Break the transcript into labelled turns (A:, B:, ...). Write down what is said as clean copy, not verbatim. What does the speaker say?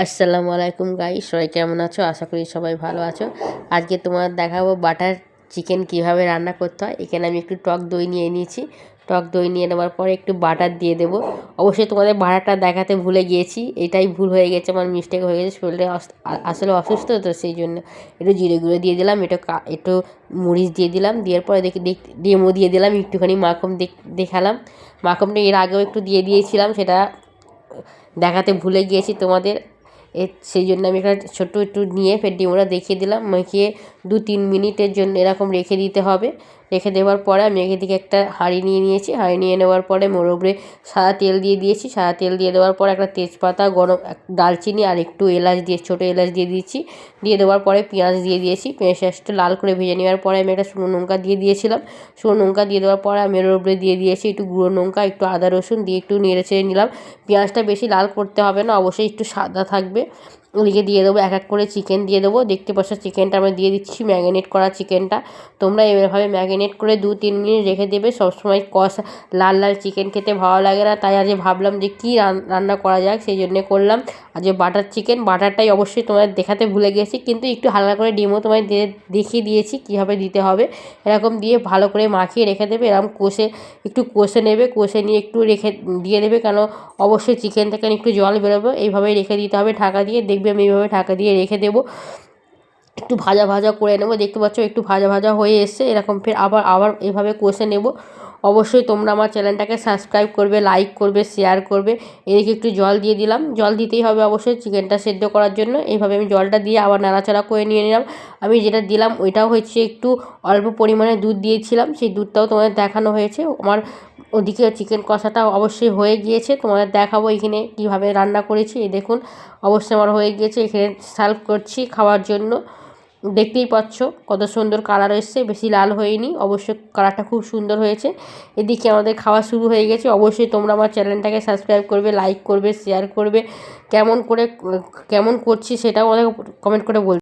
A: আসসালামু আলাইকুম গাইস, সবাই কেমন আছো? আশা করি সবাই ভালো আছো। আজকে তোমার দেখাবো বাটার চিকেন কিভাবে রান্না করতে হয়। এখানে আমি একটু টক দই নিয়ে নিয়েছি। টক দই নিয়ে নেওয়ার পরে একটু বাটার দিয়ে দেবো। অবশ্যই তোমাদের বাটারটা দেখাতে ভুলে গিয়েছি, এটাই ভুল হয়ে গেছে, আমার মিস্টেক হয়ে গেছে। শরীরে আসলে অসুস্থ, তো সেই জন্য একটু জিরে গুঁড়ো দিয়ে দিলাম, একটু মরিচ দিয়ে দিলাম, দেওয়ার পরে ডেমো দিয়ে দিলাম, একটুখানি মাখন দেখালাম। মাখনটা এর আগেও একটু দিয়ে দিয়েছিলাম, সেটা দেখাতে ভুলে গিয়েছি তোমাদের। সেই জন্য আমি একটা ছোট্ট একটু নিয়ে ফের ডিমটা দেখিয়ে দিলাম। মেখে 2-3 মিনিটের জন্য এরকম রেখে দিতে হবে। রেখে দেওয়ার পরে আমি এদিকে একটা হাঁড়ি নিয়ে নিয়েছি। হাঁড়ি নিয়ে নেওয়ার পরে মোর উপরে সাদা তেল দিয়ে দিয়েছি। সাদা তেল দিয়ে দেওয়ার পর একটা তেজপাতা, গরম দারচিনি আর একটু এলাচ দিয়ে, ছোটো এলাচ দিয়ে দিয়েছি। দিয়ে দেওয়ার পরে পেঁয়াজ দিয়ে দিয়েছি। পেঁয়াজটা একটু লাল করে ভেজে নেওয়ার পরে আমি একটা শুকনো লঙ্কা দিয়ে দিয়েছিলাম। শুকনো লঙ্কা দিয়ে দেওয়ার পরে আমি এর উপরে দিয়ে দিয়েছি একটু গুঁড়ো লঙ্কা, একটু আদা রসুন দিয়ে একটু নেড়ে চেড়ে নিলাম। পেঁয়াজটা বেশি লাল করতে হবে না, অবশ্যই একটু সাদা থাকবে। ওদিকে দিয়ে দেবো এক এক করে চিকেন দিয়ে দেবো। দেখতে পাচ্ছ চিকেনটা আমরা দিয়ে দিচ্ছি, ম্যারিনেট করা চিকেনটা। তোমরা এভাবে ম্যারিনেট করে 2-3 মিনিট রেখে দেবে। সবসময় লাল লাল চিকেন খেতে ভালো লাগে না, তাই আজকে ভাবলাম যে কী রান্না করা যাক, সেই জন্যে করলাম আজকে বাটার চিকেন। বাটারটাই অবশ্যই তোমাদের দেখাতে ভুলে গেছি, কিন্তু একটু হালকা করে ডিমও তোমায় দেখিয়ে দিয়েছি কীভাবে দিতে হবে। এরকম দিয়ে ভালো করে মাখিয়ে রেখে দেবে। এরকম একটু কষে নেবে, কষে নিয়ে একটু রেখে দিয়ে দেবে, কেন অবশ্যই চিকেন থেকে একটু জল বেরোবে। এইভাবেই রেখে দিতে হবে ঢাকা দিয়ে। দেখবে আমি এইভাবে ঢাকা দিয়ে রেখে দেবো। একটু ভাজা ভাজা করে নেবো। দেখতে পাচ্ছ একটু ভাজা ভাজা হয়ে এসছে, এরকম ফের আবার এভাবে কষে নেব। অবশ্যই তোমরা আমার চ্যানেলটাকে সাবস্ক্রাইব করবে, লাইক করবে, শেয়ার করবে। এদিকে একটু জল দিয়ে দিলাম, জল দিতেই হবে অবশ্যই চিকেনটা সেদ্ধ করার জন্য। এইভাবে আমি জলটা দিয়ে আবার নাড়াচাড়া করে নিয়ে নিলাম। আমি যেটা দিলাম ওইটাও হচ্ছে একটু অল্প পরিমাণে দুধ দিয়েছিলাম, সেই দুধটাও তোমাদের দেখানো হয়েছে। আমার ওদিকে চিকেন কষাটা অবশ্যই হয়ে গিয়েছে, তোমাদের দেখাবো এখানে কীভাবে রান্না করেছি। এই দেখুন অবশ্যই আমার হয়ে গিয়েছে, এখানে সার্ভ করছি খাওয়ার জন্য। দেখতেই পাচ্ছ কত সুন্দর কালার এসছে, বেশি লাল হয়নি, অবশ্যই কালারটা খুব সুন্দর হয়েছে। এদিকে আমাদের খাওয়া শুরু হয়ে গেছে। অবশ্যই তোমরা আমার চ্যানেলটাকে সাবস্ক্রাইব করবে, লাইক করবে, শেয়ার করবে। কেমন করছি সেটাও আমাদের কমেন্ট করে বলবে।